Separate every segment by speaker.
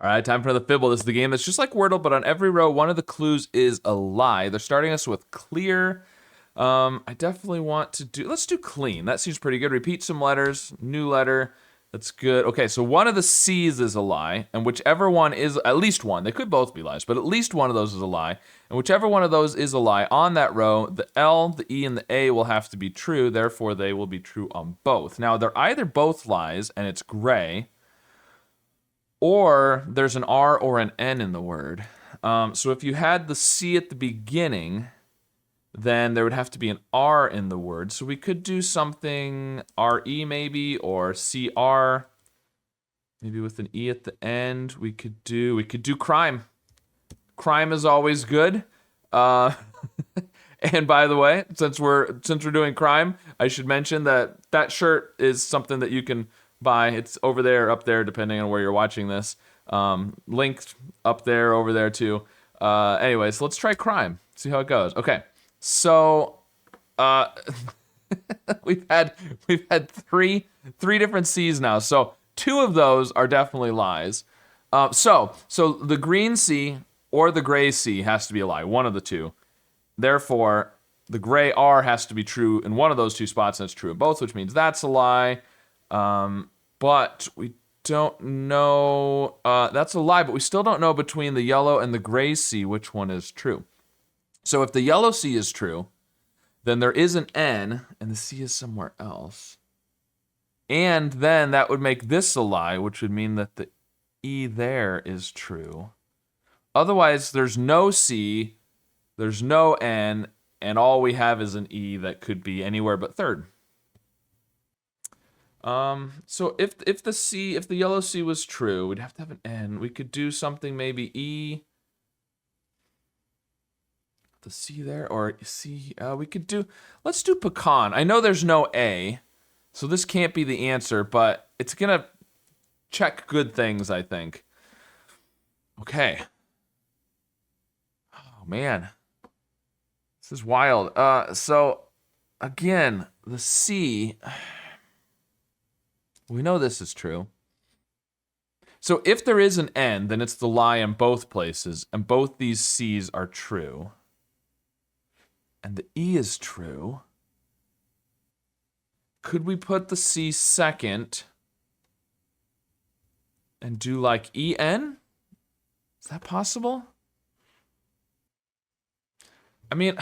Speaker 1: All right, time for another Fibble. This is the game that's just like Wordle, but on every row, one of the clues is a lie. They're starting us with clear. I definitely want to do, let's do clean. That seems pretty good. Repeat some letters, new letter. That's good. Okay, so one of the C's is a lie, and whichever one is, at least one, they could both be lies, but at least one of those is a lie. And whichever one of those is a lie on that row, the L, the E, and the A will have to be true, therefore they will be true on both. Now, they're either both lies, and it's gray, or there's an R or an N in the word. So if you had the C at the beginning, then there would have to be an R in the word. So we could do something RE maybe, or CR, maybe with an E at the end. We could do crime. Crime is always good. And by the way, since we're doing crime, I should mention that shirt is something that you can buy. It's over there, up there, depending on where you're watching this. Linked up there, over there too. Anyways, let's try crime. See how it goes. Okay. So, we've had three different C's now. So 2 of those are definitely lies. So the green C or the gray C has to be a lie. One of the two. Therefore, the gray R has to be true in one of those 2 spots, and it's true in both, which means that's a lie. But we don't know. That's a lie, but we still don't know between the yellow and the gray C which one is true. So if the yellow C is true, then there is an N, and the C is somewhere else. And then that would make this a lie, which would mean that the E there is true. Otherwise, there's no C, there's no N, and all we have is an E that could be anywhere but third. So if the yellow C was true, we'd have to have an N. We could do something maybe E. The C there, or C, let's do pecan. I know there's no A, so this can't be the answer, but it's gonna check good things, I think. Okay. Oh, man. This is wild. So, again, the C, we know this is true. So if there is an N, then it's the lie in both places, and both these C's are true. And the E is true. Could we put the C second and do like EN? Is that possible? I mean,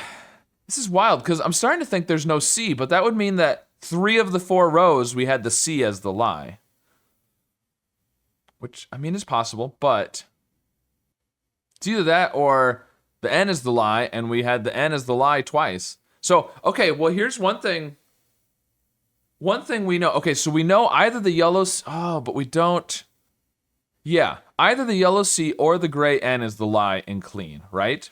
Speaker 1: this is wild because I'm starting to think there's no C, but that would mean that 3 of the 4 rows we had the C as the lie. Which, I mean, is possible, but it's either that or the N is the lie, and we had the N as the lie twice. So, okay, well, here's one thing. One thing we know. Okay, so we know either the yellow... Oh, but we don't... Yeah, either the yellow C or the gray N is the lie in clean, right?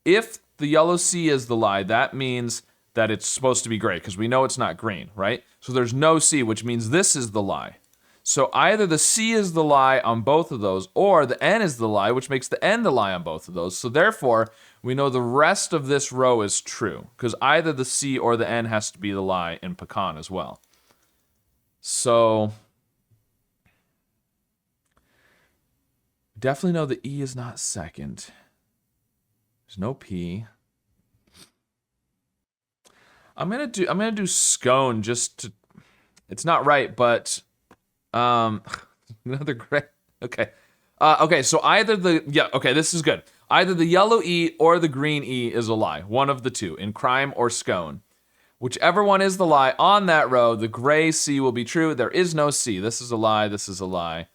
Speaker 1: If the yellow C is the lie, that means that it's supposed to be gray, because we know it's not green, right? So there's no C, which means this is the lie. So either the C is the lie on both of those, or the N is the lie, which makes the N the lie on both of those. So therefore, we know the rest of this row is true, because either the C or the N has to be the lie in pecan as well. So, definitely know the E is not second. There's no P. I'm gonna do scone just to... It's not right, but... another gray. Okay. Okay, so either this is good. Either the yellow E or the green E is a lie. One of the two, in crime or scone. Whichever one is the lie on that row, the gray C will be true. There is no C. This is a lie. This is a lie.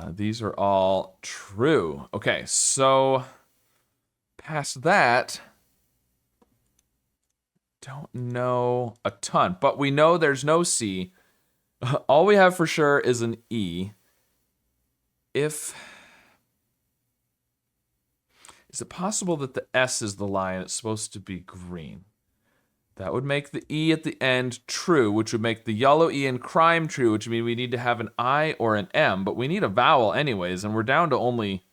Speaker 1: These are all true. Okay, so past that, don't know a ton, but we know there's no C. All we have for sure is an E. Is it possible that the S is the lie and it's supposed to be green? That would make the E at the end true, which would make the yellow E in crime true, which would mean we need to have an I or an M, but we need a vowel anyways, and we're down to only...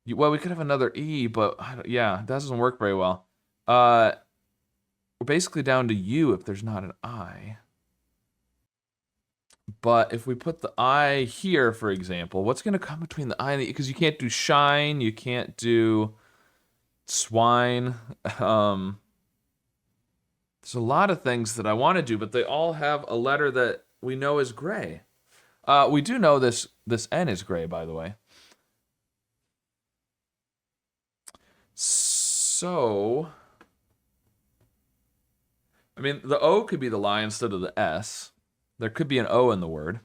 Speaker 1: Well, we could have another E, but yeah, that doesn't work very well. We're basically down to U if there's not an I. But if we put the I here, for example, what's going to come between the I and the E? Because you can't do shine, you can't do swine. There's a lot of things that I want to do, but they all have a letter that we know is gray. We do know this N is gray, by the way. So, I mean, the O could be the lie instead of the S. There could be an O in the word.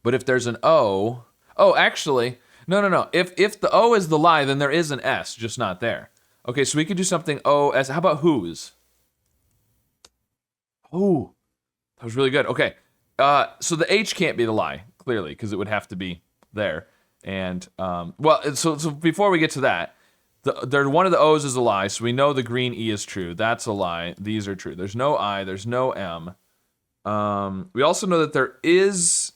Speaker 1: But if there's an O, actually, no. If the O is the lie, then there is an S, just not there. Okay, so we could do something O as. How about whose? Oh, that was really good. Okay, so the H can't be the lie, clearly, because it would have to be there. And well, so before we get to that, one of the O's is a lie, so we know the green E is true. That's a lie. These are true. There's no I. There's no M. We also know that there is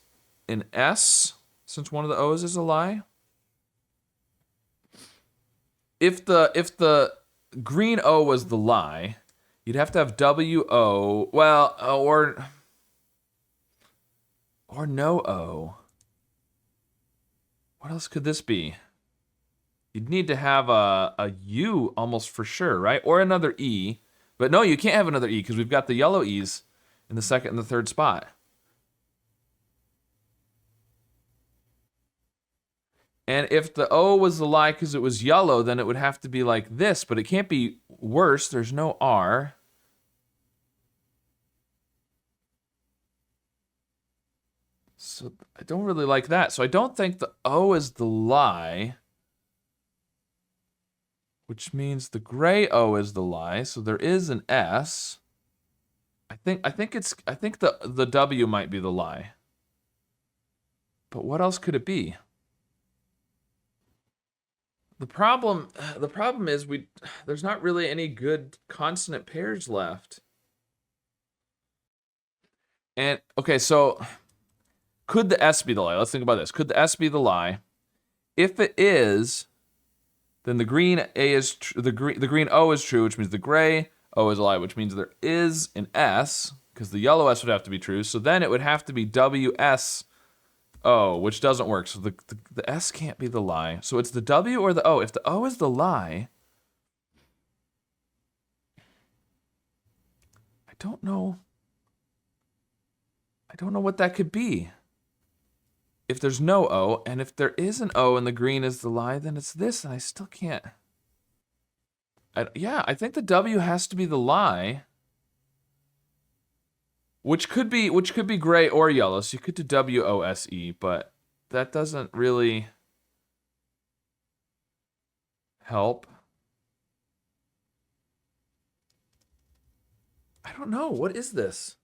Speaker 1: an S, since one of the O's is a lie. If the green O was the lie, you'd have to have W-O, well, or no O. What else could this be? You'd need to have a U almost for sure, right? Or another E. But no, you can't have another E because we've got the yellow E's in the second and the third spot. And if the O was the lie because it was yellow, then it would have to be like this, but it can't be worse. There's no R. So I don't really like that. So I don't think the O is the lie, which means the gray O is the lie. So there is an S. I think the W might be the lie. But what else could it be? The problem is there's not really any good consonant pairs left. And okay, so could the S be the lie? Let's think about this. Could the S be the lie? If it is, then the green A is the green O is true, which means the gray O is a lie, which means there is an S because the yellow S would have to be true. So then it would have to be WS O, which doesn't work. So the S can't be the lie. So it's the W or the O. If the O is the lie, I don't know what that could be. If there's no O, and if there is an O and the green is the lie, then it's this, and I still can't. I think the W has to be the lie. Which could be gray or yellow, so you could do WOSE, but that doesn't really help. I don't know. What is this?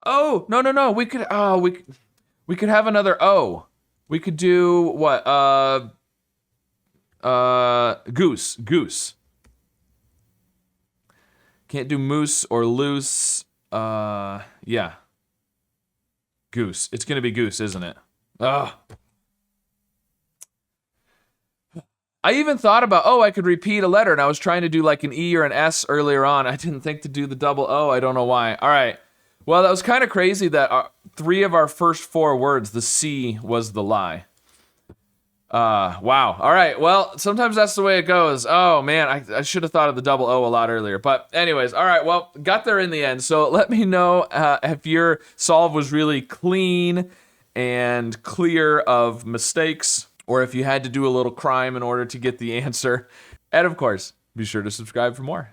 Speaker 1: Oh, no. We could have another O. We could do what? Goose. Can't do moose or loose. Yeah. Goose. It's gonna be goose, isn't it? Ugh. I even thought about, I could repeat a letter, and I was trying to do like an E or an S earlier on. I didn't think to do the double O. I don't know why. All right. Well, that was kind of crazy that 3 of our first 4 words, the C was the lie. Wow. All right. Well, sometimes that's the way it goes. Oh, man, I should have thought of the double O a lot earlier. But anyways, all right. Well, got there in the end. So let me know if your solve was really clean and clear of mistakes, or if you had to do a little crime in order to get the answer. And of course, be sure to subscribe for more.